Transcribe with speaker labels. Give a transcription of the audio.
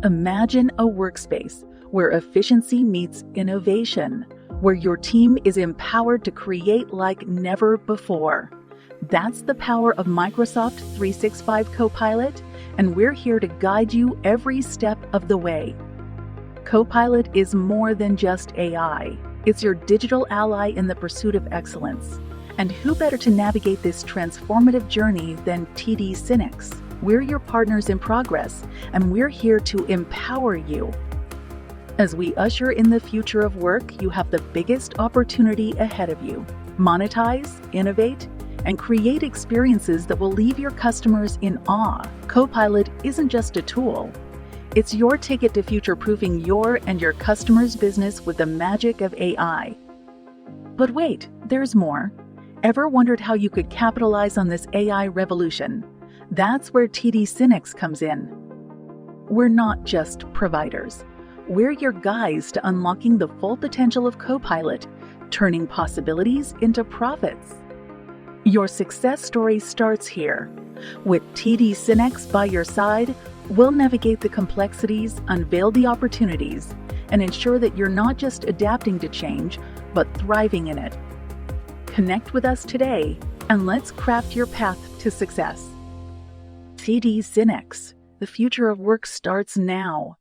Speaker 1: Imagine a workspace where efficiency meets innovation, where your team is empowered to create like never before. That's the power of Microsoft 365 Copilot, and we're here to guide you every step of the way. Copilot is more than just AI. It's your digital ally in the pursuit of excellence. And who better to navigate this transformative journey than TD SYNNEX? We're your partners in progress, and we're here to empower you. As we usher in the future of work, you have the biggest opportunity ahead of you. Monetize, innovate, and create experiences that will leave your customers in awe. Copilot isn't just a tool. It's your ticket to future-proofing your and your customers' business with the magic of AI. But wait, there's more. Ever wondered how you could capitalize on this AI revolution? That's where TD SYNNEX comes in. We're not just providers. We're your guides to unlocking the full potential of Copilot, turning possibilities into profits. Your success story starts here. With TD SYNNEX by your side, we'll navigate the complexities, unveil the opportunities, and ensure that you're not just adapting to change, but thriving in it. Connect with us today, and let's craft your path to success. TD SYNNEX. The future of work starts now.